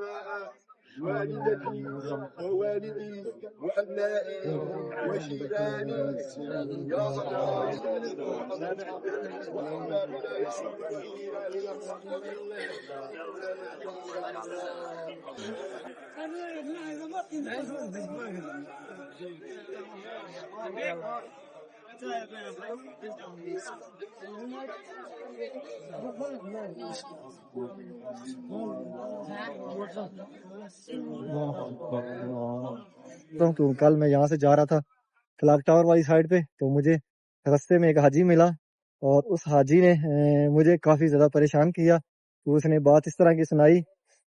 والدتي ووالدي وأبنائي وجيراني يا تو کل میں یہاں سے جا رہا تھا کلاک ٹاور والی سائڈ پہ، تو مجھے رستے میں ایک حاجی ملا، اور اس حاجی نے مجھے کافی زیادہ پریشان کیا۔ تو اس نے بات اس طرح کی سنائی،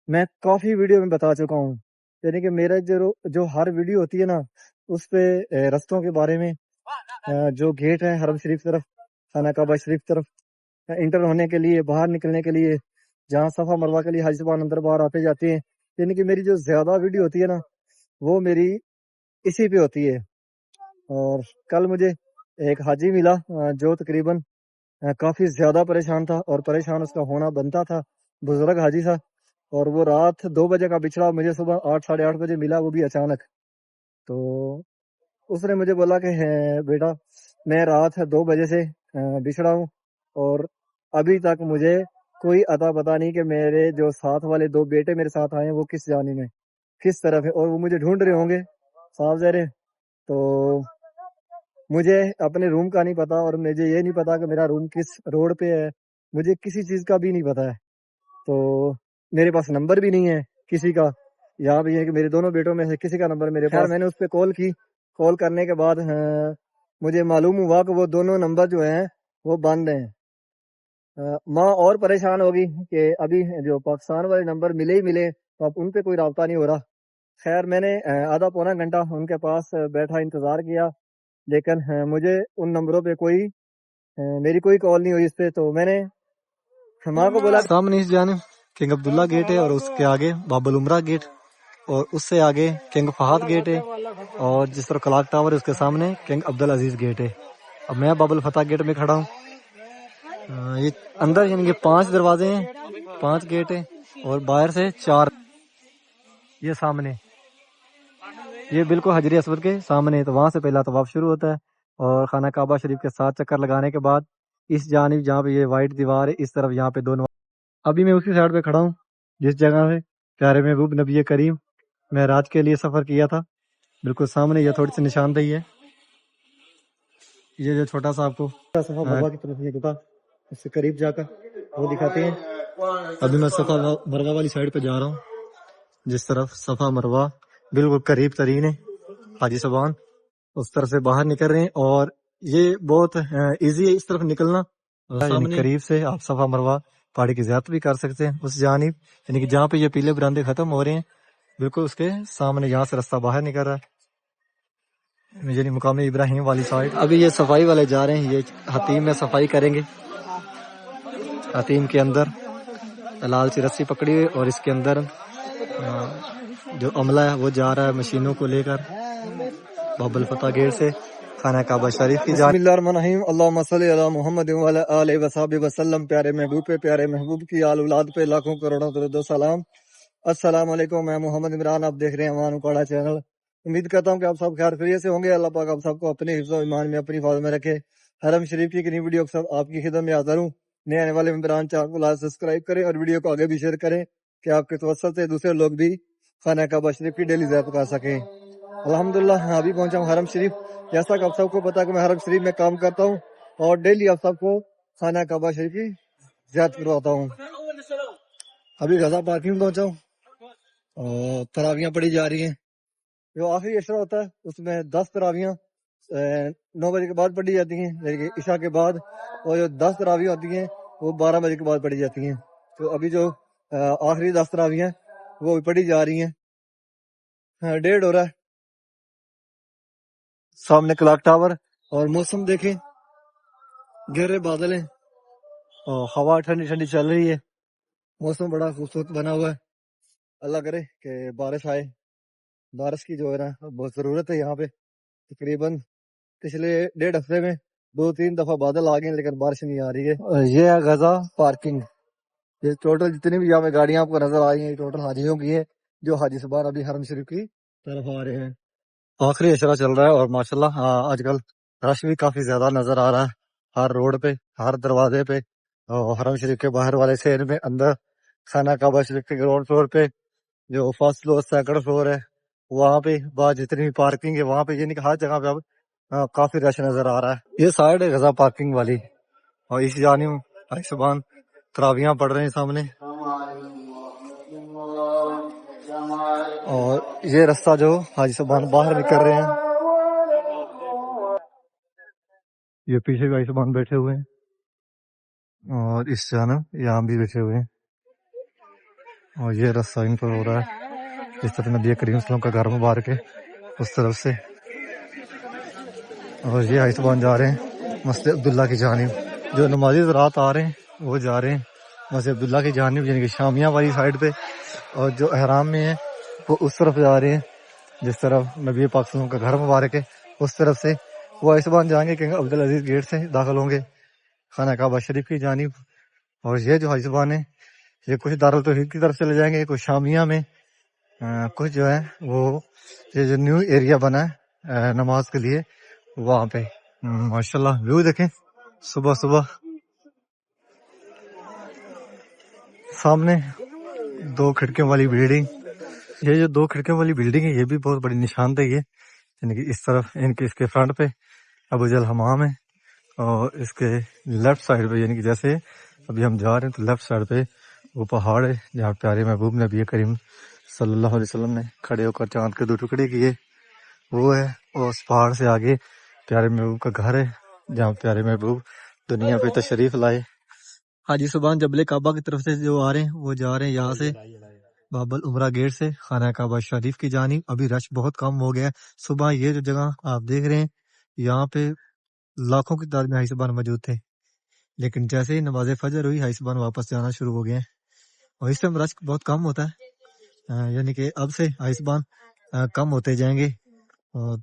میں کافی ویڈیو میں بتا چکا ہوں، یعنی کہ میرا جو ہر ویڈیو ہوتی ہے نا، اس پہ رستوں کے بارے میں، جو گیٹ ہے حرم شریف طرف، خانہ کعبہ شریف طرف انٹر ہونے کے لیے، باہر نکلنے کے لیے، جہاں صفا مروہ کے لیے حاجی صاحب اندر باہر آتے جاتے ہیں، یعنی کہ میری جو زیادہ ویڈیو ہوتی ہے نا، وہ میری اسی پہ ہوتی ہے۔ اور کل مجھے ایک حاجی ملا جو تقریباً کافی زیادہ پریشان تھا، اور پریشان اس کا ہونا بنتا تھا، بزرگ حاجی تھا، اور وہ رات 2 بجے کا بچڑا مجھے صبح 8 ساڑھے 8 بجے ملا، وہ بھی اچانک۔ تو اس نے مجھے بولا کہ بیٹا میں رات 2 بجے سے بچھڑا ہوں، اور ابھی تک مجھے کوئی عطا پتہ نہیں کہ میرے جو ساتھ والے 2 بیٹے میرے ساتھ آئے ہیں وہ کس جانب میں، کس طرف ہے، اور وہ مجھے ڈھونڈ رہے ہوں گے صاف ظاہر ہے۔ تو مجھے اپنے روم کا نہیں پتا، اور مجھے یہ نہیں پتا کہ میرا روم کس روڈ پہ ہے، مجھے کسی چیز کا بھی نہیں پتا ہے۔ تو میرے پاس نمبر بھی نہیں ہے کسی کا، یہاں بھی ہے کہ میرے دونوں بیٹوں میں سے کسی کا نمبر میرے پاس۔ میں نے اس پہ کال کی، کال کرنے کے بعد مجھے معلوم ہوا کہ وہ دونوں نمبر جو ہیں وہ بند ہیں۔ ماں اور پریشان ہوگی کہ ابھی جو پاکستان والے نمبر ملے ہی ملے، تو اب ان پہ کوئی رابطہ نہیں ہو رہا۔ خیر میں نے آدھا پونا گھنٹہ ان کے پاس بیٹھا، انتظار کیا، لیکن مجھے ان نمبروں پہ میری کوئی کال نہیں ہوئی اس پہ۔ تو میں نے ماں کو بولا، سامنے اس جانب کنگ عبداللہ گیٹ ہے، اور اس کے آگے باب العمرہ گیٹ، اور اس سے آگے کنگ فہد گیٹ ہے، اور جس طرح کلاک ٹاور ہے اس کے سامنے کنگ عبدالعزیز گیٹ ہے۔ اب میں باب الفتح گیٹ میں کھڑا ہوں۔ یہ اندر یعنی کہ 5 دروازے ہیں، 5 گیٹ ہیں، اور باہر سے 4۔ یہ سامنے، یہ بالکل حجر اسود کے سامنے، تو وہاں سے پہلا طواف شروع ہوتا ہے، اور خانہ کعبہ شریف کے 7 چکر لگانے کے بعد اس جانب جہاں پہ یہ وائٹ دیوار ہے، اس طرف یہاں پہ 2 ابھی میں اسی سائڈ پہ کھڑا ہوں جس جگہ سے پیارے محبوب نبی کریم معراج کے لیے سفر کیا تھا۔ بالکل سامنے یہ تھوڑی سی نشاندہی ہے، یہ جو چھوٹا سا آپ کو صفا مروہ کی طرف یہ گتا، اس سے قریب جا کر وہ دکھاتے ہیں۔ ابھی میں صفا مروہ والی سائڈ پہ جا رہا ہوں، جس طرف صفا مروہ بالکل قریب ترین ہے۔ حاجی صاحبان اس طرف سے باہر نکل رہے ہیں، اور یہ بہت ایزی ہے اس طرف نکلنا، یعنی قریب سے آپ صفا مروہ پہاڑی کی زیارت بھی کر سکتے ہیں اس جانب، یعنی کہ جہاں پہ یہ پیلے براندے ختم ہو رہے ہیں بالکل اس کے سامنے یہاں سے رستہ باہر نکل رہا ہے، یعنی مقام ابراہیم والی سائڈ۔ ابھی یہ صفائی والے جا رہے ہیں، یہ حتیم میں صفائی کریں گے۔ حتیم کے اندر لال سی رسی پکڑی ہوئی، اور اس کے اندر جو عملہ ہے وہ جا رہا ہے مشینوں کو لے کر باب الفتح گیٹ سے خانہ کعبہ شریف کی جانب۔ بسم اللہ الرحمن الرحیم، اللہم صلی علی محمد وعلی آلہ وصحبہ وسلم۔ پیارے محبوب کی آل اولاد پہ لاکھوں کروڑوں درود و سلام۔ السلام علیکم، میں محمد عمران، آپ دیکھ رہے ہیں امان اکاڑا چینل۔ امید کرتا ہوں کہ آپ سب خیر خیریت سے ہوں گے۔ اللہ پاک آپ سب کو اپنے حفظ و ایمان میں، اپنی حفاظت میں رکھے۔ حرم شریف کی نئی ویڈیو سب آپ کی خدمت میں حاضر ہوں۔ نئے آنے والے ممبران چینل کو لائک سبسکرائب کریں، اور ویڈیو کو آگے بھی شیئر کریں کہ آپ کے توسط سے دوسرے لوگ بھی خانہ کعبہ شریف کی ڈیلی زیارت کر سکیں۔ الحمدللہ ابھی پہنچا ہوں حرم شریف۔ جیسا کہ آپ سب کو پتا کہ میں حرم شریف میں کام کرتا ہوں، اور ڈیلی آپ سب کو خانہ کعبہ شریف کی زیارت کرواتا ہوں۔ ابھی غزہ پارکنگ پہنچا ہوں، اور تراویحاں پڑھی جا رہی ہیں۔ جو آخری عشرہ ہوتا ہے اس میں 10 تراویحاں 9 بجے کے بعد پڑھی جاتی ہیں، یعنی کہ عشاء کے بعد، اور جو 10 تراویح ہوتی ہیں وہ 12 بجے کے بعد پڑھی جاتی ہیں۔ تو ابھی جو آخری 10 تراویح ہیں وہ پڑھی جا رہی ہیں۔ 1:30 ہو رہا ہے، سامنے کلاک ٹاور، اور موسم دیکھیں، گہرے بادل ہیں، اور ہوا ٹھنڈی ٹھنڈی چل رہی ہے، موسم بڑا خوبصورت بنا ہوا ہے۔ اللہ کرے کہ بارش آئے، بارش کی جو ہے نا بہت ضرورت ہے یہاں پہ۔ تقریباً پچھلے 1.5 ہفتے میں 2-3 دفعہ بادل آ گئے، لیکن بارش نہیں آ رہی ہے۔ یہ ہے غزہ پارکنگ، یہ ٹوٹل جتنی بھی یہاں پہ گاڑیاں آپ کو نظر آ رہی ہیں ٹوٹل حاجیوں کی ہے جو حاجی سبحان ابھی حرم شریف کی طرف آ رہے ہیں. آخری اشرا چل رہا ہے اور ماشاءاللہ آج کل رش بھی کافی زیادہ نظر آ رہا ہے ہر روڈ پہ ہر دروازے پہ. اور حرم شریف کے باہر والے شہر میں اندر خانہ کعبہ شریف کے گراؤنڈ فلور پہ جو فرسٹ فلور سیکنڈ فلور ہے وہاں پہ بعد جتنی بھی پارکنگ ہے وہاں پہ یعنی کہ ہر جگہ پہ اب کافی رش نظر آ رہا ہے. یہ سائڈ ہے غزہ پارکنگ والی اور اس جانب حاجی سبحان تراویحاں پڑھ رہے ہیں سامنے. اور یہ رستہ جو حاجی سبحان باہر نکل رہے ہیں یہ پیچھے بھی حاجی سبحان بیٹھے ہوئے ہیں اور اس جانب یہاں بھی بیٹھے ہوئے ہیں اور یہ رستہ ان پر ہو رہا ہے جس طرح نبی کریم صلی اللہ علیہ وسلم کا گھر مبارک ہے اس طرف سے. اور یہ حاجی سبحان جا رہے ہیں مسجد عبداللہ کی جانب. جو نمازی حضرات آ رہے ہیں وہ جا رہے ہیں مسجد عبداللہ کی جانب یعنی کہ شامیہ والی سائڈ پہ. اور جو احرام میں ہیں وہ اس طرف جا رہے ہیں جس طرف نبی پاک صلی اللہ علیہ وسلم کا گھر مبارک ہے اس طرف سے. وہ حاجی سبحان جائیں گے کہ عبدالعزیز گیٹ سے داخل ہوں گے خانہ کعبہ شریف کی جانب. اور یہ جو حاجی سبحان ہے یہ کچھ دارالتوحید کی طرف چلے جائیں گے کچھ شامیہ میں کچھ جو ہے وہ یہ جو نیو ایریا بنا ہے نماز کے لیے وہاں پہ. ماشاءاللہ ویو دیکھیں صبح صبح سامنے 2 کھڑکیوں والی بلڈنگ. یہ جو 2 کھڑکیوں والی بلڈنگ ہے یہ بھی بہت بڑی نشاندہی ہے یعنی کہ اس طرف اس کے فرنٹ پہ ابو جہل حمام ہے اور اس کے لیفٹ سائڈ پہ یعنی کہ جیسے ابھی ہم جا رہے ہیں تو لیفٹ سائڈ پہ وہ پہاڑ ہے جہاں پیارے محبوب نبی کریم صلی اللہ علیہ وسلم نے کھڑے ہو کر چاند کے 2 ٹکڑے کیے وہ ہے. اور اس پہاڑ سے آگے پیارے محبوب کا گھر ہے جہاں پیارے محبوب دنیا پہ تشریف لائے. حاجی سبحان جبل کعبہ کی طرف سے جو آ رہے ہیں وہ جا رہے ہیں یہاں سے باب العمرہ گیٹ سے خانہ کعبہ شریف کی جانب. ابھی رش بہت کم ہو گیا ہے. صبح یہ جو جگہ آپ دیکھ رہے ہیں یہاں پہ لاکھوں کی تعداد میں حاجی سبحان موجود تھے لیکن جیسے ہی نماز فجر ہوئی حاجی سبحان واپس جانا شروع ہو گئے ہیں اور اس ٹائم رش بہت کم ہوتا ہے یعنی کہ اب سے حاجی سبحان کم ہوتے جائیں گے اور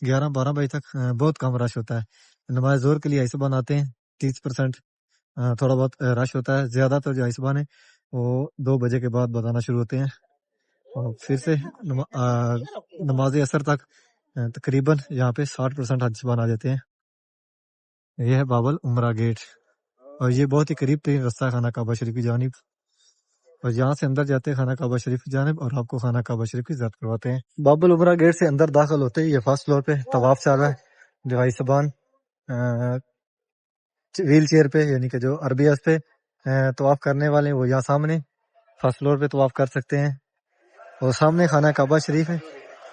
11-12 بجے تک بہت کم رش ہوتا ہے. نماز ظہر کے لیے حاجی سبحان آتے ہیں 30% تھوڑا بہت رش ہوتا ہے. زیادہ تر جو حاجی سبحان ہے وہ 2 بجے کے بعد بتانا شروع ہوتے ہیں اور پھر سے نماز عصر تک تقریباً یہاں پہ 60% حاجی سبحان آ جاتے ہیں. یہ ہے باب العمرہ گیٹ اور یہ بہت ہی قریب ترین رستہ ہے خانہ کعبہ شریف کی جانب. اور یہاں سے اندر جاتے ہیں خانہ کعبہ شریف کی جانب اور آپ کو خانہ کعبہ شریف کی زیارت کرواتے ہیں. باب العمرہ گیٹ سے اندر داخل ہوتے ہی یہ فرسٹ فلور پہ طواف چل رہا ہے جو حاجی سبحان ویل چیئر پہ یعنی کہ جو عربیت پہ طواف کرنے والے ہیں وہ یہاں سامنے فرسٹ فلور پہ طواف کر سکتے ہیں. اور سامنے خانہ کعبہ شریف ہے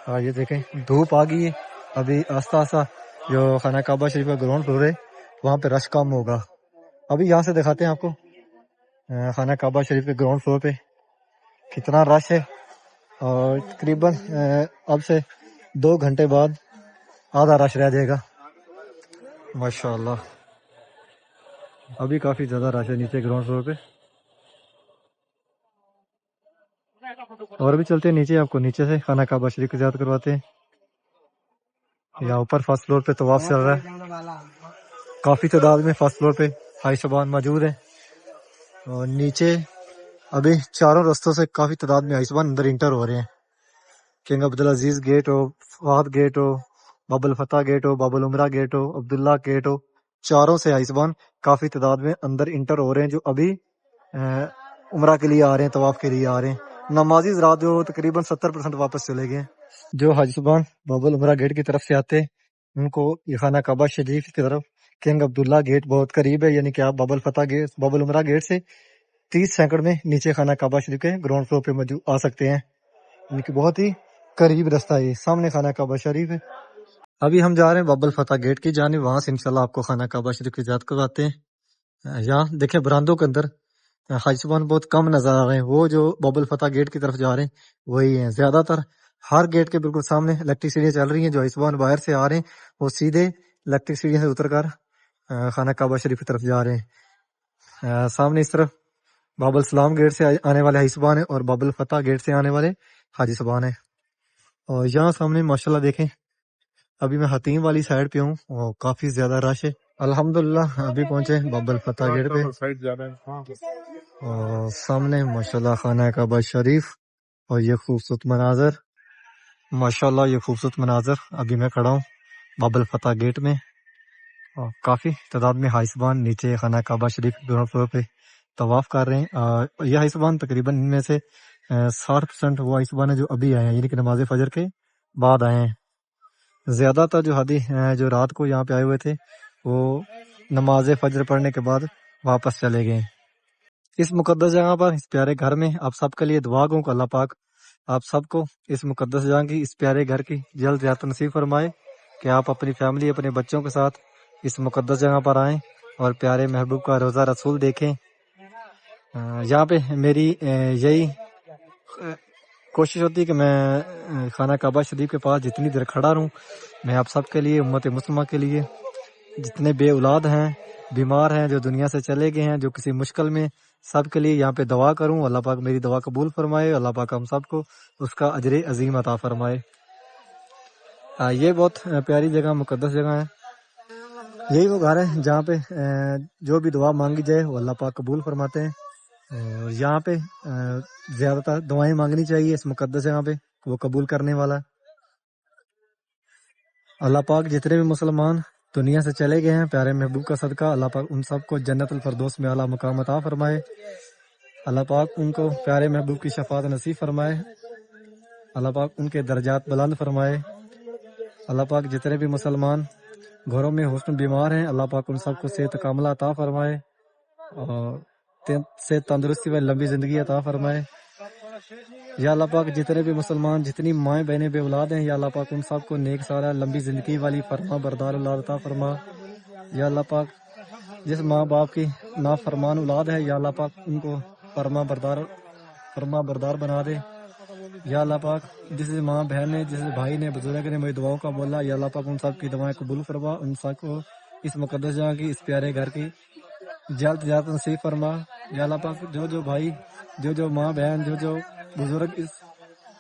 اور یہ دیکھیں دھوپ آ گئی ہے ابھی آہستہ آہستہ جو خانہ کعبہ شریف کا گراؤنڈ فلور ہے وہاں پہ رش کم ہوگا. ابھی یہاں سے دکھاتے ہیں آپ کو خانہ کعبہ شریف کے گراؤنڈ فلور پہ کتنا رش ہے اور تقریباً اب سے 2 گھنٹے بعد آدھا رش رہ جائے گا. ماشاءاللہ ابھی کافی زیادہ رش ہے نیچے گراؤنڈ فلور پہ. اور بھی چلتے ہیں نیچے آپ کو نیچے سے خانہ کعبہ شریف کی زیارت کرواتے ہیں. یہاں اوپر فرسٹ فلور پہ طواف چل رہا ہے کافی تعداد میں فرسٹ فلور پہ حاجی سبحان موجود ہیں اور نیچے ابھی چاروں رستوں سے کافی تعداد میں حاجی سبحان اندر انٹر ہو رہے ہیں. کنگ عبدالعزیز گیٹ ہو فہد گیٹ ہو باب الفتح گیٹ ہو باب العمرہ گیٹ ہو عبداللہ گیٹ ہو چاروں سے حاجی سبحان کافی تعداد میں اندر انٹر ہو رہے ہیں جو ابھی عمرہ کے لیے آ رہے ہیں طواف کے لیے آ رہے ہیں. نمازی حضرات جو تقریباً 70% واپس چلے گئے ہیں. جو حاجی سبحان باب العمرہ گیٹ کی طرف سے آتے ہیں ان کو یہ خانہ کعبہ شریف کی طرف کنگ عبداللہ گیٹ بہت قریب ہے یعنی کہ آپ باب الفتح گیٹ باب العمرہ گیٹ سے 30 سیکنڈ میں نیچے خانہ کعبہ شریف کے گراؤنڈ فلور پہ موجود آ سکتے ہیں یعنی کہ بہت ہی قریب رستہ ہے. سامنے خانہ کعبہ شریف ہے. ابھی ہم جا رہے ہیں باب الفتح گیٹ کی جانب وہاں سے انشاءاللہ آپ کو خانہ کعبہ شریف کی زیارت کرواتے ہیں. یہاں دیکھیں برآمدوں کے اندر حاجی سبحان بہت کم نظر آ رہے ہیں. وہ جو باب الفتح گیٹ کی طرف جا رہے ہیں وہی ہیں. زیادہ تر ہر گیٹ کے بالکل سامنے الیکٹرک سیڑھیاں چل رہی ہیں. جو حاجی سبحان باہر سے آ رہے ہیں وہ سیدھے الیکٹرک سیڑھیاں سے اتر کر خانہ کعبہ شریف کی طرف جا رہے ہیں. سامنے اس طرف باب السلام گیٹ سے آنے والے حاجی سبحان ہیں اور باب الفتح گیٹ سے آنے والے حاجی سبحان ہیں. اور یہاں سامنے ماشاءاللہ دیکھیں ابھی میں حتیم والی سائڈ پہ ہوں اور کافی زیادہ رش ہے الحمدللہ ابھی پہنچے باب الفتح گیٹ پہ، سائڈ جا رہے ہیں. اور سامنے ماشاءاللہ خانہ کعبہ شریف اور یہ خوبصورت مناظر، ماشاءاللہ یہ خوبصورت مناظر. ابھی میں کھڑا ہوں باب الفتح گیٹ میں، اور کافی تعداد میں حائسبان نیچے خانہ کعبہ شریف گراؤنڈ فلور پہ طواف کر رہے ہیں. یہ حائسبان تقریباً ان میں سے 60% وہ حائسبان ہیں جو ابھی آئے ہیں، یعنی کہ نماز فجر کے بعد آئے ہیں. زیادہ تر جو حاجی جو رات کو یہاں پہ آئے ہوئے تھے وہ نماز فجر پڑھنے کے بعد واپس چلے گئے. اس مقدس جگہ پر، اس پیارے گھر میں آپ سب کے لیے دعا کروں کہ اللہ پاک آپ سب کو اس مقدس جگہ کی، اس پیارے گھر کی جلد زیارت نصیب فرمائے، کہ آپ اپنی فیملی، اپنے بچوں کے ساتھ اس مقدس جگہ پر آئیں اور پیارے محبوب کا روزہ رسول دیکھیں. یہاں پہ میری یہی کوشش ہوتی ہے کہ میں خانہ کعبہ شریف کے پاس جتنی دیر کھڑا رہوں، میں آپ سب کے لیے، امت مسلمہ کے لیے، جتنے بے اولاد ہیں، بیمار ہیں، جو دنیا سے چلے گئے ہیں، جو کسی مشکل میں، سب کے لیے یہاں پہ دعا کروں. اللہ پاک میری دعا قبول فرمائے، اللہ پاک ہم سب کو اس کا اجر عظیم عطا فرمائے. یہ بہت پیاری جگہ، مقدس جگہ ہے. یہی وہ گھر ہے جہاں پہ جو بھی دعا مانگی جائے وہ اللہ پاک قبول فرماتے ہیں. اور یہاں پہ زیادہ تر دعائیں مانگنی چاہیے اس مقدس جگہ پہ، وہ قبول کرنے والا ہے. اللہ پاک جتنے بھی مسلمان دنیا سے چلے گئے ہیں، پیارے محبوب کا صدقہ اللہ پاک ان سب کو جنت الفردوس میں اعلیٰ مقام عطا فرمائے. اللہ پاک ان کو پیارے محبوب کی شفاعت نصیب فرمائے. اللہ پاک ان کے درجات بلند فرمائے. اللہ پاک جتنے بھی مسلمان گھروں میں حسن بیمار ہیں، اللہ پاک ان سب کو صحت کاملہ عطا فرمائے اور صحت، تندرستی و لمبی زندگی عطا فرمائے. یا اللہ پاک جتنے بھی مسلمان، جتنی مائیں بہنیں بے اولاد ہیں، یا اللہ پاک ان سب کو نیک سارا لمبی زندگی والی فرما بردار اولاد عطا فرما. یا اللہ پاک جس ماں باپ کی نافرمان اولاد ہے، یا اللہ پاک ان کو فرما بردار بنا دے. یا اللہ پاک جس ماں بہن نے، جس بھائی نے، بزرگ نے میری دعاؤں کا بولا، یا اللہ پاک ان سب کی دعائیں قبول فرما، ان سب کو اس مقدس جگہ کی، اس پیارے گھر کی جلد زیادہ نصیب فرما. یا اللہ پاک جو بھائی، جو ماں بہن، جو بزرگ اس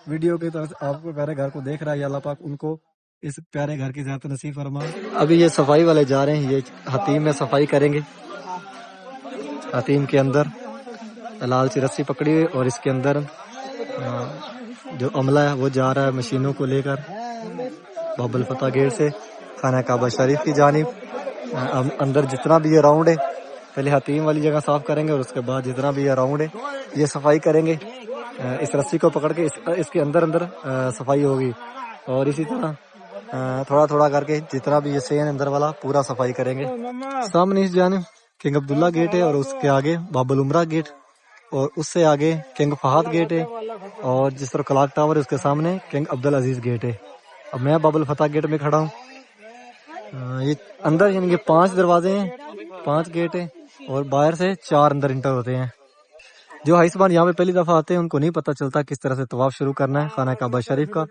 ویڈیو کی طرف آپ کو پیارے گھر کو دیکھ رہا ہے، یا اللہ پاک ان کو اس پیارے گھر کی زیادہ نصیب فرما. ابھی یہ صفائی والے جا رہے ہیں، یہ حتیم میں صفائی کریں گے. حتیم کے اندر لال سی رسی پکڑی ہوئی، اور اس کے اندر جو عملہ ہے وہ جا رہا ہے مشینوں کو لے کر باب الفتح گیٹ سے خانہ کعبہ شریف کی جانب. اندر جتنا بھی یہ راؤنڈ ہے، پہلے حتیم والی جگہ صاف کریں گے اور اس کے بعد جتنا بھی یہ راؤنڈ ہے یہ صفائی کریں گے. اس رسی کو پکڑ کے اس کے اندر صفائی ہوگی، اور اسی طرح تھوڑا تھوڑا کر کے جتنا بھی یہ سین اندر والا پورا صفائی کریں گے. سامنے اس جانب کنگ عبداللہ گیٹ ہے، اور اس کے آگے باب العمرہ گیٹ، اور اس سے آگے کنگ فہد گیٹ ہے، اور جس طرح کلاک ٹاور ہے اس کے سامنے کنگ عبدالعزیز گیٹ ہے. اب میں باب الفتح گیٹ میں کھڑا ہوں. یہ اندر یعنی کہ 5 دروازے ہیں، 5 گیٹ ہیں، اور باہر سے 4 اندر انٹر ہوتے ہیں. جو حائسبان یہاں پہ پہلی دفعہ آتے ہیں ان کو نہیں پتہ چلتا کس طرح سے طواف شروع کرنا ہے خانہ کعبہ شریف کا.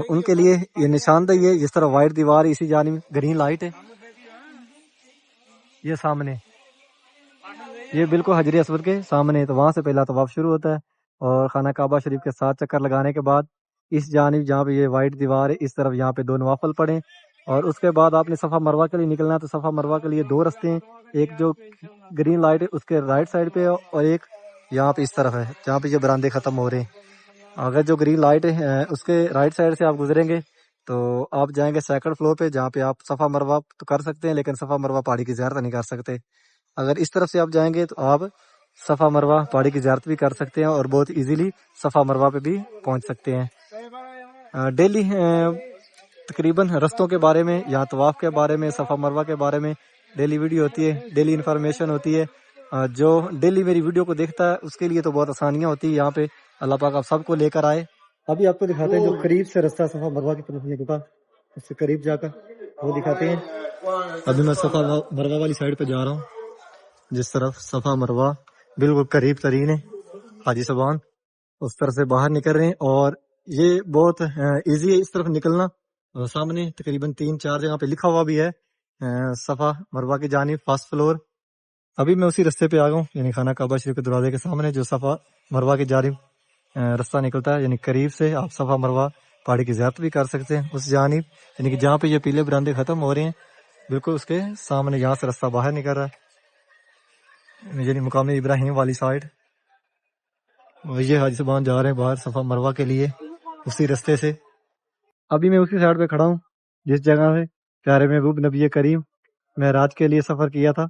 ان کے لیے یہ نشاندہی ہے، جس طرح وائٹ دیوار اسی جانب گرین لائٹ ہے یہ سامنے، یہ بالکل حجر اسود کے سامنے، تو وہاں سے پہلا طواف شروع ہوتا ہے. اور خانہ کعبہ شریف کے 7 چکر لگانے کے بعد اس جانب جہاں پہ یہ وائٹ دیوار ہے اس طرف یہاں پہ 2 نوافل پڑھیں، اور اس کے بعد آپ نے صفا مروہ کے لیے نکلنا ہے. تو صفا مروہ کے لیے 2 رستے ہیں، ایک جو گرین لائٹ ہے اس کے رائٹ سائڈ پہ، اور ایک یہاں پہ اس طرف ہے جہاں پہ یہ براندے ختم ہو رہے ہیں. اگر جو گرین لائٹ ہے اس کے رائٹ سائڈ سے آپ گزریں گے تو آپ جائیں گے 2nd فلور پہ، جہاں پہ آپ صفا مروہ تو کر سکتے ہیں، لیکن صفا مروہ پہاڑی کی زیارت نہیں کر سکتے. اگر اس طرف سے آپ جائیں گے تو آپ صفا مروہ پہاڑی کی زیارت بھی کر سکتے ہیں، اور بہت ایزیلی صفا مروہ پہ بھی پہنچ سکتے ہیں. ڈیلی تقریباً رستوں کے بارے میں یا طواف کے بارے میں، صفا مروہ کے بارے میں ڈیلی ویڈیو ہوتی ہے، ڈیلی انفارمیشن ہوتی ہے. جو ڈیلی میری ویڈیو کو دیکھتا ہے اس کے لیے تو بہت آسانیاں ہوتی ہے یہاں پہ. اللہ پاک آپ سب کو لے کر آئے. ابھی آپ کو دکھاتے ہیں جو قریب سے رستہ صفا مروہ کی طرف یہ ہوتا، اس سے قریب جا کر وہ دکھاتے ہیں. ابھی میں صفا مروہ والی سائڈ پہ جا رہا ہوں، جس طرف صفا مروہ بالکل قریب ترین ہے. حاجی صاحبان اس طرف سے باہر نکل رہے ہیں، اور یہ بہت ایزی ہے اس طرف نکلنا. سامنے تقریباً 3-4 جگہ پہ لکھا ہوا بھی ہے صفا مروہ کی جانب 1st فلور. ابھی میں اسی رستے پہ آ گیا ہوں، یعنی خانہ کعبہ شریف کے دروازے کے سامنے جو صفا مروہ کی جانب رستہ نکلتا ہے، یعنی قریب سے آپ صفا مروہ پہاڑی کی زیارت بھی کر سکتے ہیں اس جانب، یعنی کہ جہاں پہ یہ پیلے براندے ختم ہو رہے ہیں بالکل اس کے سامنے یہاں سے رستہ باہر نکل رہا ہے، یعنی مقام ابراہیم والی سائڈ. اور یہ حاجی صاحبان جا رہے ہیں باہر صفا مروہ کے لیے اسی رستے سے. ابھی میں اسی سائڈ پہ کھڑا ہوں جس جگہ سے پیارے محبوب نبی کریم معراج کے لیے سفر کیا تھا.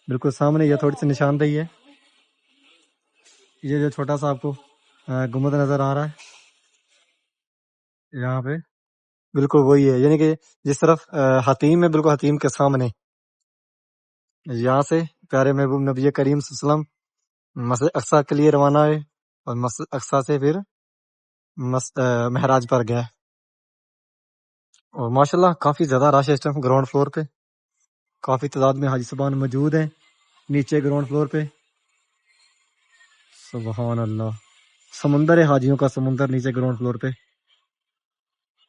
بالکل سامنے یہ تھوڑی سی نشاندہی ہے. یہ جو چھوٹا سا آپ کو گنبد نظر آ رہا ہے یہاں پہ، بالکل وہی ہے، یعنی کہ جس طرف حتیم ہے بالکل حتیم کے سامنے. یہاں سے پیارے محبوب نبی کریم صلی اللہ علیہ وسلم مسجد اقصی کے لیے روانہ ہے اور مسجد اقصی سے پھر مہراج پر گیا. اور ماشاءاللہ کافی زیادہ رش ہے اس ٹائم گراؤنڈ فلور پہ. کافی تعداد میں حاجی صاحبان موجود ہیں نیچے گراؤنڈ فلور پہ. سبحان اللہ، سمندر ہے حاجیوں کا، سمندر نیچے گراؤنڈ فلور پہ.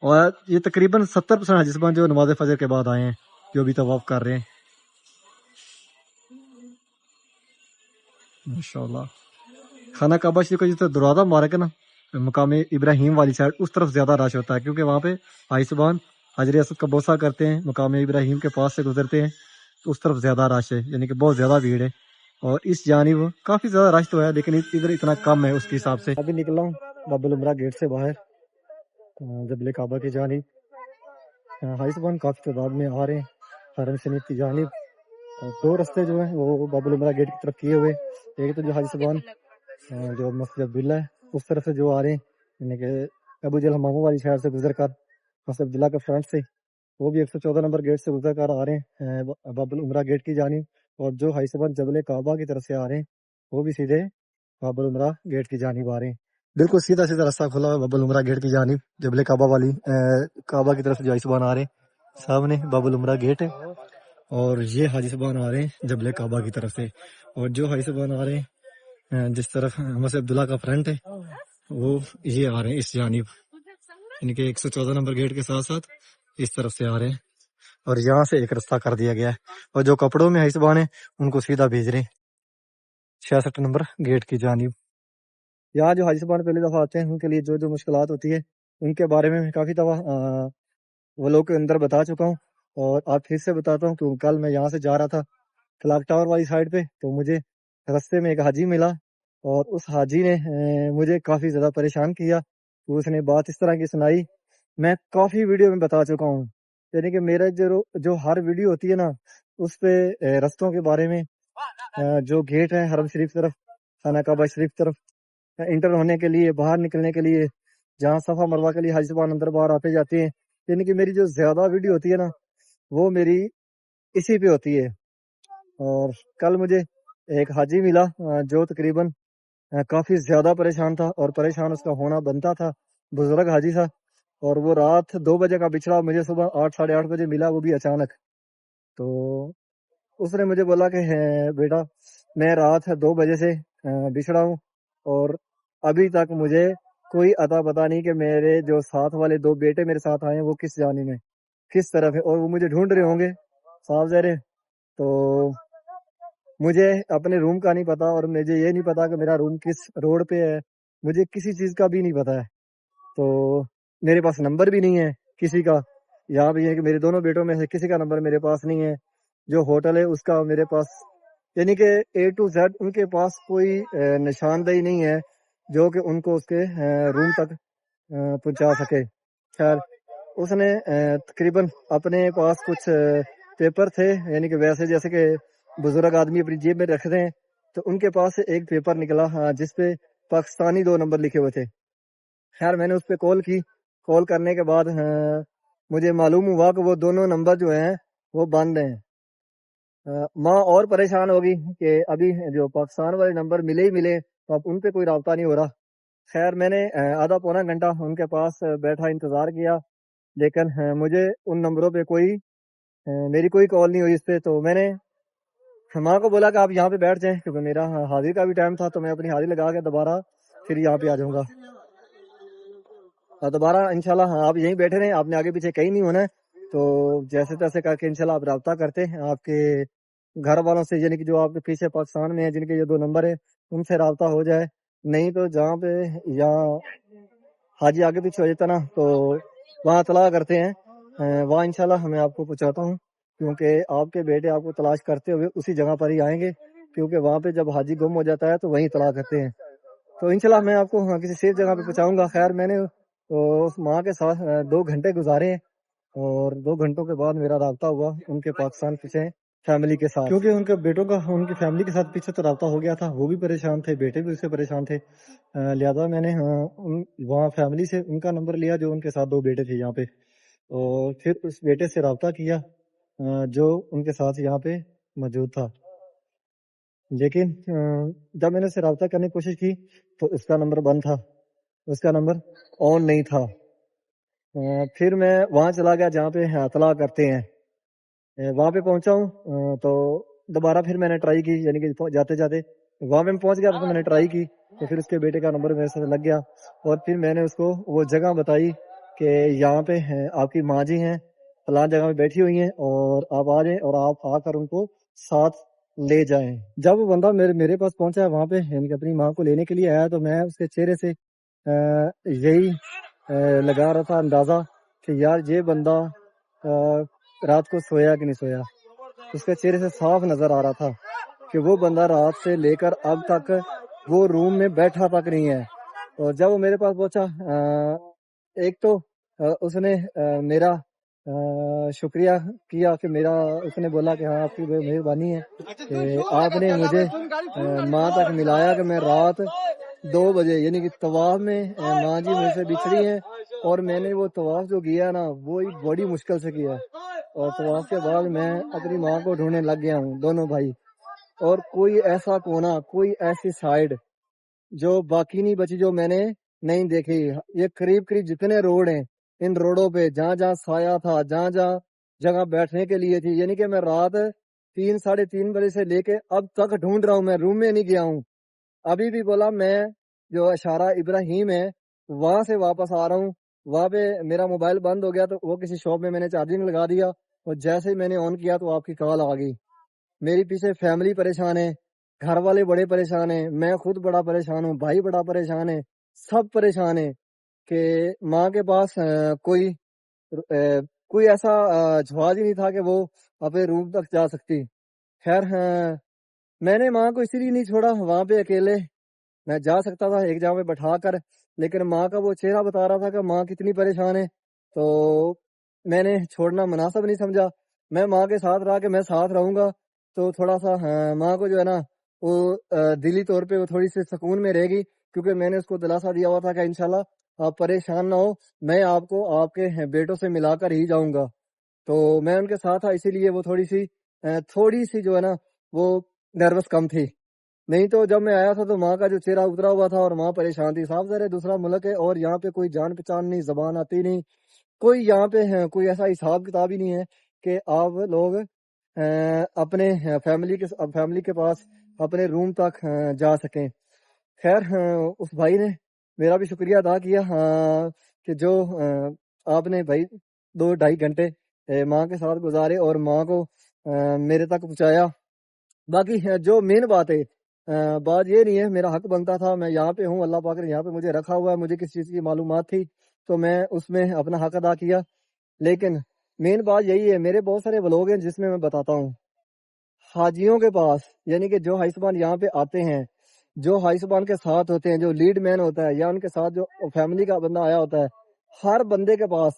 اور یہ تقریباً 70% حاجی صاحبان جو نماز فجر کے بعد آئے ہیں جو بھی طواف کر رہے ہیں. ماشاءاللہ خانہ کعبہ شریف کا جس دروازہ مبارک ہے نا مقام ابراہیم والی سائڈ، اس طرف زیادہ رش ہوتا ہے کیونکہ وہاں پہ حاجی صاحبان حجر اسود کا بوسہ کرتے ہیں، مقام ابراہیم کے پاس سے گزرتے ہیں، تو اس طرف زیادہ رش ہے، یعنی کہ بہت زیادہ بھیڑ ہے. اور اس جانب کافی زیادہ رش تو ہے لیکن ادھر اتنا کم ہے اس کے حساب سے. ابھی نکلا ہوں باب العمرہ گیٹ سے باہر جبل کعبہ کی جانب. حاجی صاحبان کافی تعداد میں آ رہے ہیں حرم شریف کی جانب. دو رستے جو ہیں وہ باب العمرہ گیٹ کی طرف کیے ہوئے. ایک تو جو حاجی صاحبان جو مسجد عبداللہ ہے اس طرف سے جو آ رہے ہیں، یعنی کہ ابو جہل ماموں والی شہر سے گزر کر مسجد عبداللہ کے فرنٹ سے، وہ بھی 114 نمبر گیٹ سے گزر کر آ رہے ہیں باب العمرہ گیٹ کی جانب. اور جو حاجی صاحبان جبل کعبہ کی طرف سے آ رہے ہیں وہ بھی سیدھے باب العمرہ گیٹ کی جانب آ رہے ہیں. بالکل سیدھا سیدھا راستہ کھلا ہوا باب العمرہ گیٹ کی جانب. جبل کعبہ والی کعبہ کی طرف سے جو حاجی صاحبان آ رہے ہیں سامنے باب العمرہ گیٹ ہے. اور یہ حاجی صاحبان آ رہے ہیں جبل کعبہ کی طرف سے. اور جو حاجی صاحبان آ رہے ہیں جس طرف مسجد عبداللہ کا فرنٹ ہے وہ یہ آ رہے ہیں اس جانب، یعنی کہ 114 نمبر گیٹ کے ساتھ ساتھ اس طرف سے آ رہے ہیں. اور یہاں سے ایک رستہ کر دیا گیا ہے اور جو کپڑوں میں حاجی صاحبان ہیں ان کو سیدھا بھیج رہے ہیں 66 نمبر گیٹ کی جانب. یہاں جو حاجی صاحبان پہلی دفعہ آتے ہیں ان کے لیے جو جو مشکلات ہوتی ہے ان کے بارے میں کافی دفعہ وہ لوگ کے اندر بتا چکا ہوں. اور آپ پھر سے بتاتا ہوں کہ کل میں یہاں سے جا رہا تھا کلاک ٹاور والی سائڈ پہ، تو مجھے رستے میں ایک حاجی ملا اور اس حاجی نے مجھے کافی زیادہ پریشان کیا. تو اس نے بات اس طرح کی سنائی، میں کافی ویڈیو میں بتا چکا ہوں، یعنی کہ میرا جو ہر ویڈیو ہوتی ہے نا اس پہ رستوں کے بارے میں، جو گیٹ ہے حرم شریف طرف، خانہ کعبہ شریف طرف انٹر ہونے کے لیے، باہر نکلنے کے لیے، جہاں صفا مروہ کے لیے حاجی صاحبان اندر باہر آتے جاتے ہیں، یعنی کہ میری جو زیادہ ویڈیو ہوتی ہے نا وہ میری اسی پہ ہوتی ہے. اور کل مجھے ایک حاجی ملا جو تقریباً کافی زیادہ پریشان تھا، اور پریشان اس کا ہونا بنتا تھا، بزرگ حاجی تھا. اور وہ رات 2 بجے کا بچھڑا مجھے صبح 8 ساڑھے 8 بجے ملا، وہ بھی اچانک. تو اس نے مجھے بولا کہ بیٹا میں رات 2 بجے سے بچھڑا ہوں اور ابھی تک مجھے کوئی عطا پتا نہیں کہ میرے جو ساتھ والے 2 بیٹے میرے ساتھ آئے ہیں وہ کس جانب میں کس طرف ہے، اور وہ مجھے ڈھونڈ رہے ہوں گے صاف ظاہر ہے. تو مجھے اپنے روم کا نہیں پتا اور مجھے یہ نہیں پتا کہ میرا روم کس روڈ پہ ہے، مجھے کسی چیز کا بھی نہیں پتا ہے. تو میرے پاس نمبر بھی نہیں ہے کسی کا. یہاں بھی ہے کہ میرے دونوں بیٹوں میں سے کسی کا نمبر میرے پاس نہیں ہے. جو ہوٹل ہے اس کا میرے پاس، یعنی کہ A to Z ان کے پاس کوئی نشاندہی نہیں ہے جو کہ ان کو اس کے روم تک پہنچا سکے. خیر اس نے تقریباً اپنے پاس کچھ پیپر تھے، یعنی کہ ویسے جیسے کہ بزرگ آدمی اپنی جیب میں رکھتے ہیں، تو ان کے پاس سے ایک پیپر نکلا جس پہ پاکستانی 2 نمبر لکھے ہوئے تھے. خیر میں نے اس پہ کال کی. کال کرنے کے بعد مجھے معلوم ہوا کہ وہ دونوں نمبر جو ہیں وہ بند ہیں. ماں اور پریشان ہوگی کہ ابھی جو پاکستان والے نمبر ملے ہی ملے تو اب ان پہ کوئی رابطہ نہیں ہو رہا. خیر میں نے آدھا پونا گھنٹہ ان کے پاس بیٹھا انتظار کیا، لیکن مجھے ان نمبروں پہ میری کوئی کال نہیں ہوئی اس پہ. تو میں نے ماں کو بولا کہ آپ یہاں پہ بیٹھ جائیں کیونکہ میرا حاضری کا بھی ٹائم تھا، تو میں اپنی حاضری لگا کے دوبارہ پھر یہاں پہ آ جاؤں گا. دوبارہ انشاءاللہ آپ یہیں بیٹھے رہیں، آپ نے آگے پیچھے کہیں نہیں ہونا ہے. تو جیسے تیسے کر کے انشاءاللہ آپ رابطہ کرتے ہیں آپ کے گھر والوں سے، یعنی کہ جو آپ کے پیچھے پاکستان میں ہیں جن کے یہ 2 نمبر ہیں ان سے رابطہ ہو جائے. نہیں تو جہاں پہ یا حاجی آگے پیچھے ہو جاتا نا تو وہاں اطلاع کرتے ہیں، وہاں انشاءاللہ میں آپ کو پہنچاتا ہوں کیونکہ آپ کے بیٹے آپ کو تلاش کرتے ہوئے اسی جگہ پر ہی آئیں گے، کیونکہ وہاں پہ جب حاجی گم ہو جاتا ہے تو وہیں اطلاع کرتے ہیں۔ تو انشاءاللہ میں آپ کو کسی سیف جگہ پہ پہنچاؤں گا۔ خیر میں نے اس ماں کے ساتھ 2 گھنٹے گزارے ہیں، اور 2 گھنٹوں کے بعد میرا رابطہ ہوا ان کے پاکستان پیچھے فیملی کے ساتھ، کیونکہ ان کے بیٹوں کا ان کی فیملی کے ساتھ پیچھے تو رابطہ ہو گیا تھا، وہ بھی پریشان تھے، بیٹے بھی اس سے پریشان تھے۔ لہذا میں نے وہاں فیملی سے ان کا نمبر لیا جو ان کے ساتھ 2 بیٹے تھے یہاں پہ، اور پھر اس بیٹے سے رابطہ کیا جو ان کے ساتھ یہاں پہ موجود تھا، لیکن جب میں نے اس سے رابطہ کرنے کی کوشش کی تو اس کا نمبر بند تھا، اس کا نمبر آن نہیں تھا۔ پھر میں وہاں چلا گیا جہاں پہ اطلاع کرتے ہیں، وہاں پہ پہنچا ہوں تو دوبارہ پھر میں نے ٹرائی کی، یعنی کہ جاتے جاتے وہاں پہ میں پہنچ گیا تو میں نے ٹرائی کی تو پھر اس کے بیٹے کا نمبر میرے ساتھ لگ گیا، اور پھر میں نے اس کو وہ جگہ بتائی کہ یہاں پہ آپ کی ماں جی ہیں فلاں جگہ میں بیٹھی ہوئی ہیں، اور آپ آ جائیں اور آپ آ کر ان کو ساتھ لے جائیں۔ جب وہ بندہ میرے پاس پہنچا وہاں پہ، یعنی کہ اپنی ماں کو لینے کے لیے آیا، تو میں اس کے چہرے سے یہی لگا رہا تھا اندازہ کہ یار یہ بندہ رات کو سویا کہ نہیں سویا۔ اس کے چہرے سے صاف نظر آ رہا تھا کہ وہ بندہ رات سے لے کر اب تک وہ روم میں بیٹھا تک نہیں ہے۔ اور جب وہ میرے پاس پہنچا، ایک تو اس نے میرا شکریہ کیا کہ اس نے بولا کہ ہاں آپ کی مہربانی ہے کہ آپ نے مجھے ماں تک ملایا، کہ میں رات 2 بجے یعنی کہ طواف میں ماں جی مجھ سے بچھڑی ہیں، اور میں نے وہ طواف جو کیا نا وہ بڑی مشکل سے کیا، اور طواف کے بعد میں اپنی ماں کو ڈھونڈنے لگ گیا ہوں، دونوں بھائی، اور کوئی ایسا کونا، کوئی ایسی سائڈ جو باقی نہیں بچی جو میں نے نہیں دیکھی۔ یہ قریب جتنے روڈ ہیں، ان روڈوں پہ جہاں جہاں سایہ تھا، جہاں جہاں جگہ بیٹھنے کے لیے تھی، یعنی کہ میں رات 3 ساڑھے 3 بجے سے لے کے اب تک ڈھونڈ رہا ہوں، میں روم میں نہیں گیا ہوں۔ ابھی بھی بولا میں جو اشارہ ابراہیم ہے وہاں سے واپس آ رہا ہوں، وہاں پہ میرا موبائل بند ہو گیا تو وہ کسی شاپ میں نے چارجنگ لگا دیا، اور جیسے ہی میں نے آن کیا تو آپ کی کال آ گئی۔ میری پیچھے فیملی پریشان ہے، گھر والے بڑے پریشان ہیں، میں خود بڑا پریشان ہوں، بھائی بڑا پریشان ہے، سب پریشان ہیں کہ ماں کے پاس کوئی ایسا جواز ہی نہیں تھا کہ وہ اپنے روم تک جا سکتی۔ خیر میں نے ماں کو اسی لیے نہیں چھوڑا وہاں پہ اکیلے، میں جا سکتا تھا ایک جگہ پہ بٹھا کر، لیکن ماں کا وہ چہرہ بتا رہا تھا کہ ماں کتنی پریشان ہے، تو میں نے چھوڑنا مناسب نہیں سمجھا۔ میں ماں کے ساتھ رہا کہ میں ساتھ رہوں گا تو تھوڑا سا ماں کو جو ہے نا وہ دلی طور پہ وہ تھوڑی سی سکون میں رہے گی، کیونکہ میں نے اس کو دلاسا دیا ہوا تھا کہ انشاءاللہ آپ پریشان نہ ہو، میں آپ کو آپ کے بیٹوں سے ملا کر ہی جاؤں گا۔ تو میں ان کے ساتھ تھا، اسی لیے وہ تھوڑی سی جو ہے نا وہ نروس کم تھی، نہیں تو جب میں آیا تھا تو ماں کا جو چہرہ اترا ہوا تھا اور ماں پریشان تھی۔ صاف ظاہر ہے دوسرا ملک ہے، اور یہاں پہ کوئی جان پہچان نہیں، زبان آتی نہیں، کوئی یہاں پہ کوئی ایسا حساب کتاب ہی نہیں ہے کہ آپ لوگ اپنے فیملی کے پاس اپنے روم تک جا سکیں۔ خیر اس بھائی نے میرا بھی شکریہ ادا کیا کہ جو آپ نے بھائی 2-2.5 گھنٹے ماں کے ساتھ گزارے اور ماں کو میرے تک پہنچایا۔ باقی جو مین بات ہے، بات یہ نہیں ہے، میرا حق بنتا تھا، میں یہاں پہ ہوں، اللہ پاک نے یہاں پہ مجھے رکھا ہوا ہے، مجھے کس چیز کی معلومات تھی تو میں اس میں اپنا حق ادا کیا، لیکن مین بات یہی ہے، میرے بہت سارے ولوگ ہیں جس میں بتاتا ہوں حاجیوں کے پاس، یعنی کہ جو حاجی صاحبان یہاں پہ آتے ہیں، جو حاجی صاحبان کے ساتھ ہوتے ہیں، جو لیڈ مین ہوتا ہے یا ان کے ساتھ جو فیملی کا بندہ آیا ہوتا ہے، ہر بندے کے پاس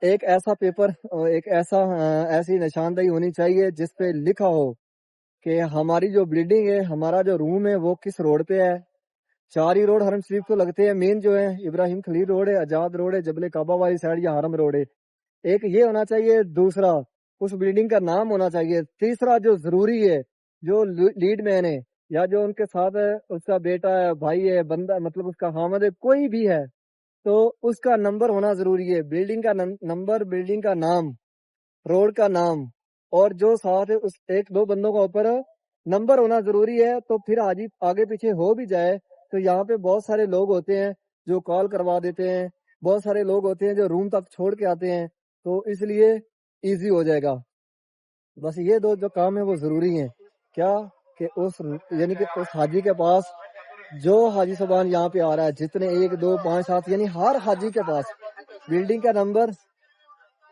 ایک ایسا پیپر، ایک ایسی نشاندہی ہونی چاہیے جس پہ لکھا ہو کہ ہماری جو بلڈنگ ہے، ہمارا جو روم ہے وہ کس روڈ پہ ہے۔ 4 ہی روڈ حرم شریف کو لگتے ہیں، مین جو ہے ابراہیم خلیل روڈ ہے، آزاد روڈ ہے، جبل کعبہ والی سائڈ یا حرم روڈ ہے۔ ایک یہ ہونا چاہیے، دوسرا اس بلڈنگ کا نام ہونا چاہیے، تیسرا جو ضروری ہے، جو لیڈ مین ہے یا جو ان کے ساتھ اس کا بیٹا ہے، بھائی ہے، بندہ مطلب اس کا حامد ہے، کوئی بھی ہے تو اس کا نمبر ہونا ضروری ہے، بلڈنگ کا نمبر، بلڈنگ کا نام، روڈ کا نام، اور جو ساتھ اس 1-2 بندوں کا اوپر نمبر ہونا ضروری ہے۔ تو پھر حاجی آگے پیچھے ہو بھی جائے تو یہاں پہ بہت سارے لوگ ہوتے ہیں جو کال کروا دیتے ہیں، بہت سارے لوگ ہوتے ہیں جو روم تک چھوڑ کے آتے ہیں، تو اس لیے ایزی ہو جائے گا۔ بس یہ 2 جو کام ہیں وہ ضروری ہیں، کیا کہ یعنی کہ اس حاجی کے پاس جو حاجی صاحبان یہاں پہ آ رہا ہے، جتنے 1 2 5 7 یعنی ہر حاجی کے پاس بلڈنگ کا نمبر،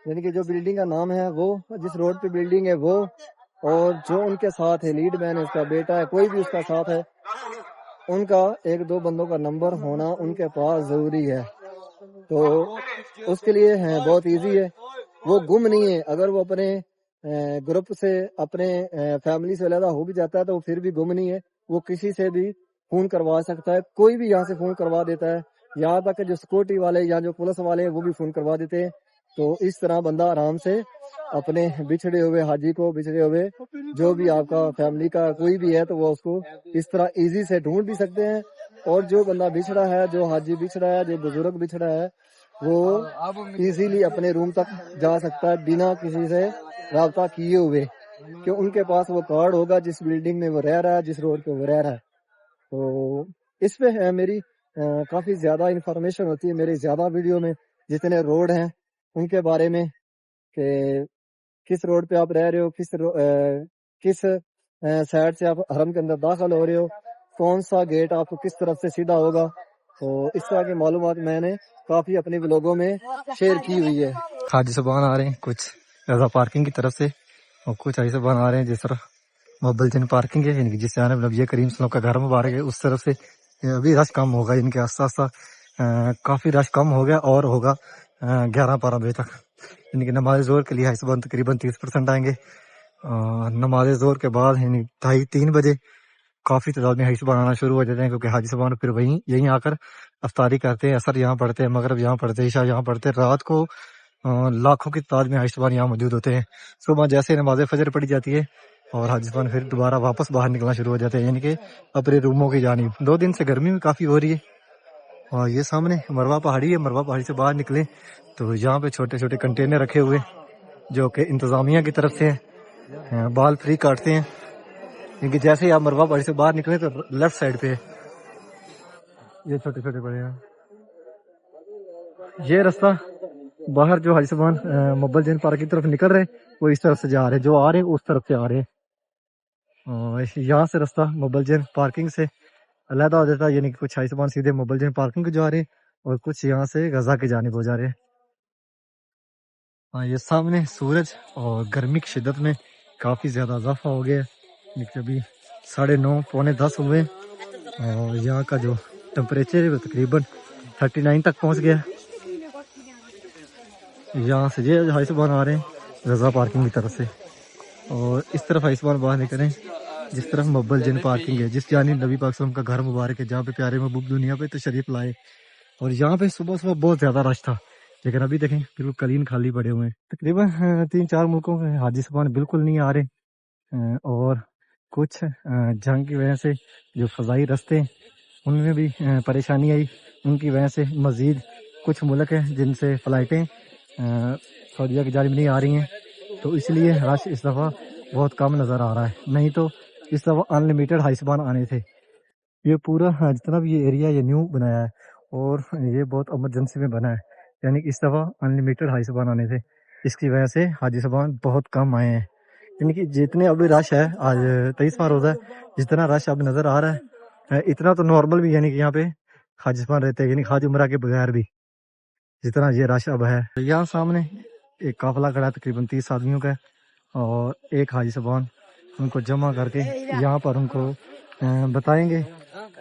یعنی کہ جو بلڈنگ کا نام ہے وہ، جس روڈ پہ بلڈنگ ہے وہ، اور جو ان کے ساتھ ہے لیڈ مین ہے، اس کا بیٹا ہے، کوئی بھی اس کا ساتھ ہے، ان کا ایک دو بندوں کا نمبر ہونا ان کے پاس ضروری ہے. تو اس کے لیے بہت ایزی ہے، وہ گم نہیں ہے. اگر وہ اپنے گروپ سے، اپنے فیملی سے علیحدہ ہو بھی جاتا ہے تو وہ پھر بھی گم نہیں ہے. وہ کسی سے بھی فون کروا سکتا ہے، کوئی بھی یہاں سے فون کروا دیتا ہے، یہاں تک کہ جو سیکورٹی والے یا جو پولیس والے ہیں وہ بھی فون کروا دیتے ہیں. تو اس طرح بندہ آرام سے اپنے بچھڑے ہوئے حاجی کو، بچھڑے ہوئے جو بھی آپ کا فیملی کا کوئی بھی ہے تو وہ اس کو اس طرح ایزی سے ڈھونڈ بھی سکتے ہیں. اور جو بندہ بچھڑا ہے، جو حاجی بچھڑا ہے، جو بزرگ بچھڑا ہے، وہ ایزیلی اپنے روم تک جا سکتا ہے بنا کسی سے رابطہ کیے ہوئے، کہ ان کے پاس وہ کارڈ ہوگا جس بلڈنگ میں وہ رہ رہا ہے، جس روڈ پہ وہ رہ رہا ہے. تو اس پہ میری کافی زیادہ انفارمیشن ہوتی ہے میری زیادہ ویڈیو میں، جتنے روڈ ہیں ان کے بارے میں، کہ کس روڈ پہ آپ رہ رہے ہو، کس سائڈ سے آپ حرم کے اندر داخل ہو رہے ہو، کون سا گیٹ آپ کو کس طرف سے سیدھا ہوگا. تو اس طرح کی معلومات میں نے کافی اپنے بلاگوں میں شیئر کی ہوئی ہے. حاجی صاحبان آ رہے ہیں کچھ رضا پارکنگ کی طرف سے، اور کچھ حاجی صاحبان آ رہے ہیں جس طرف محبل جن پارکنگ ہے، یعنی کہ جس سے آنے نبی کریم صلی اللہ علیہ وسلم کا گھر مبارک ہے اس طرف سے. ابھی رش کم ہوگا، ان کے آستہ آستہ کافی رش کم ہو گیا، اور ہوگا 11-12 بجے تک. یعنی کہ نماز ظہر کے لیے حاجی صاحبان تقریباً 30% آئیں گے. نماز ظہر کے بعد یعنی 2:30-3 بجے کافی تعداد میں حاجی صاحبان آنا شروع ہو جاتے ہیں، کیونکہ حاجی صاحبان پھر یہیں آ کر افطاری کرتے ہیں، عصر یہاں پڑھتے ہیں، مغرب یہاں پڑھتے ہیں، عشاء یہاں پڑھتے ہیں. رات کو لاکھوں کی تعداد میں حاجی صاحبان یہاں موجود ہوتے ہیں. صبح جیسے نماز فجر پڑھی جاتی ہے اور حاجی صاحبان پھر دوبارہ واپس باہر نکلنا شروع ہو جاتے ہیں، یعنی کہ اپنے روموں کی جانب. 2 دن سے گرمی بھی کافی ہو رہی ہے. اور یہ سامنے مروہ پہاڑی ہے، مروہ پہاڑی سے باہر نکلیں تو یہاں پہ چھوٹے چھوٹے کنٹینر رکھے ہوئے جو کہ انتظامیہ کی طرف سے بال فری کاٹتے ہیں. کیونکہ جیسے ہی آپ مروہ پہاڑی سے باہر نکلیں تو لیفٹ سائڈ پہ یہ چھوٹے چھوٹے بڑے ہیں. یہ راستہ باہر جو حاجی صاحبان محبل جین پارک کی طرف نکل رہے وہ اس طرف سے جا رہے، جو آ رہے اس طرف سے آ رہے. یہاں سے راستہ محبل جین پارکنگ سے علیحدہ ہو جاتا ہے، یعنی کہ کچھ حاجی صاحبان سیدھے محبل جین پارکنگ کو جا رہے اور کچھ یہاں سے غزہ کی جانب ہو جا رہے. یہ سامنے سورج اور گرمی کی شدت میں کافی زیادہ اضافہ ہو گیا ہے، ابھی 9:30 پونے 10 ہوئے، اور یہاں کا جو ٹمپریچر ہے وہ تقریباً 39 تک پہنچ گیا. یہاں سے یہ حاجی صاحبان آ رہے ہیں رضا پارکنگ کی طرف سے، اور اس طرف حاجی صاحبان باہر نکلیں جس طرف محبل جن پارکنگ ہے، جس جانب نبی پاک صلی اللہ علیہ وسلم کا گھر مبارک ہے، جہاں پہ پیارے محبوب دنیا پہ تشریف لائے. اور یہاں پہ صبح صبح بہت زیادہ رش تھا، لیکن ابھی دیکھیں بالکل کلین خالی پڑے ہوئے ہیں. تقریباً 3-4 ملکوں کے حاجی صاحبان بالکل نہیں آ رہے، اور کچھ جنگ کی وجہ سے جو فضائی رستے ان میں بھی پریشانی آئی، ان کی وجہ سے مزید کچھ ملک ہیں جن سے فلائٹیں سعودیہ کی جانب نہیں آ رہی ہیں، تو اس لیے رش اس دفعہ بہت کم نظر آ رہا ہے. نہیں تو اس دفعہ ان لمیٹڈ حاجی صاحبان آنے تھے. یہ پورا جتنا بھی یہ ایریا یہ نیو بنایا ہے اور یہ بہت ایمرجنسی میں بنا ہے، یعنی کہ اس دفعہ ان لمیٹڈ حاجی صاحبان آنے تھے، اس کی وجہ سے حاجی صاحبان بہت کم آئے ہیں. یعنی کہ جتنے ابھی رش ہے، آج 23واں روزہ ہے، جتنا رش اب نظر آ رہا ہے اتنا تو نارمل بھی، یعنی کہ یہاں پہ حاجی صاحبان رہتے ہیں، یعنی حاج عمرہ کے بغیر بھی جتنا یہ رش اب ہے. یہاں سامنے ایک قافلہ کھڑا ہے تقریباً 30 آدمیوں کا، اور ایک حاجی صاحبان ان کو جمع کر کے یہاں پر ان کو بتائیں گے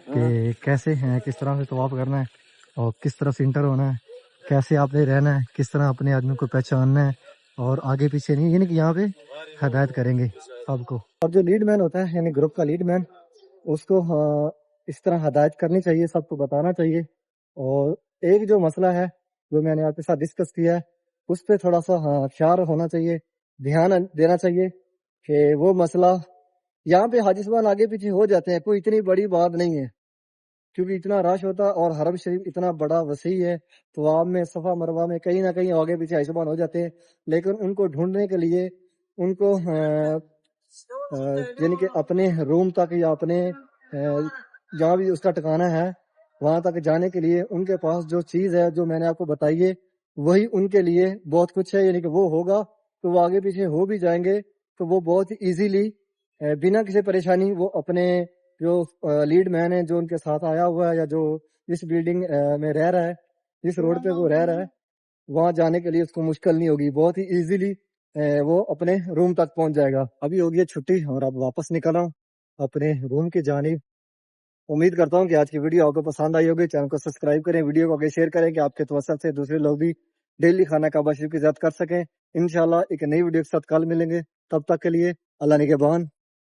کہ کیسے ہیں، کس طرح سے طواف کرنا ہے اور کس طرح سے انٹر ہونا ہے، کیسے آپ نے رہنا ہے، کس طرح اپنے آدمی کو پہچاننا ہے، اور آگے پیچھے نہیں، یعنی کہ یہاں پہ ہدایت کریں گے سب کو. اور جو لیڈ مین ہوتا ہے، یعنی گروپ کا لیڈ مین، اس کو اس طرح ہدایت کرنی چاہیے، سب کو بتانا چاہیے. اور ایک جو مسئلہ ہے جو میں نے آپ کے ساتھ ڈسکس کیا ہے، اس پہ تھوڑا سا خیال ہونا چاہیے، دھیان دینا چاہیے کہ وہ مسئلہ یہاں پہ حاجی صاحبان آگے پیچھے ہو جاتے ہیں، کوئی اتنی بڑی بات نہیں ہے، کیونکہ اتنا رش ہوتا اور حرم شریف اتنا بڑا وسیع ہے، تو آپ میں صفا مروہ میں کہیں نہ کہیں آگے پیچھے حاجی صاحبان ہو جاتے ہیں. لیکن ان کو ڈھونڈنے کے لیے ان کو یعنی کہ اپنے روم تک یا اپنے جہاں بھی اس کا ٹھکانہ ہے وہاں تک جانے کے لیے ان کے پاس جو چیز ہے جو میں نے آپ کو بتائی ہے وہی ان کے لیے بہت کچھ ہے. یعنی کہ وہ ہوگا تو وہ آگے پیچھے ہو بھی جائیں گے، تو وہ بہت ایزیلی بنا کسی پریشانی وہ اپنے جو لیڈ مین ہے جو ان کے ساتھ آیا ہوا ہے یا جو جس بلڈنگ میں رہ رہا ہے، جس روڈ پہ وہ رہ رہا ہے، وہاں جانے کے لیے اس کو مشکل نہیں ہوگی، بہت ہی ایزیلی وہ اپنے روم تک پہنچ جائے گا۔ ابھی ہوگی ہے چھٹی اور اب واپس نکل رہا ہوں اپنے روم کی جانب۔ امید کرتا ہوں کہ آج کی ویڈیو آپ کو پسند آئی ہوگی۔ چینل کو سبسکرائب کریں، ویڈیو کو آگے شیئر کریں کہ آپ کے توسط سے دوسرے لوگ بھی ڈیلی خانہ کعبہ شریف کی زیارت کر سکیں۔ انشاءاللہ ایک نئی ویڈیو کے ساتھ کل ملیں گے، تب تک کے لیے اللہ نگہبان۔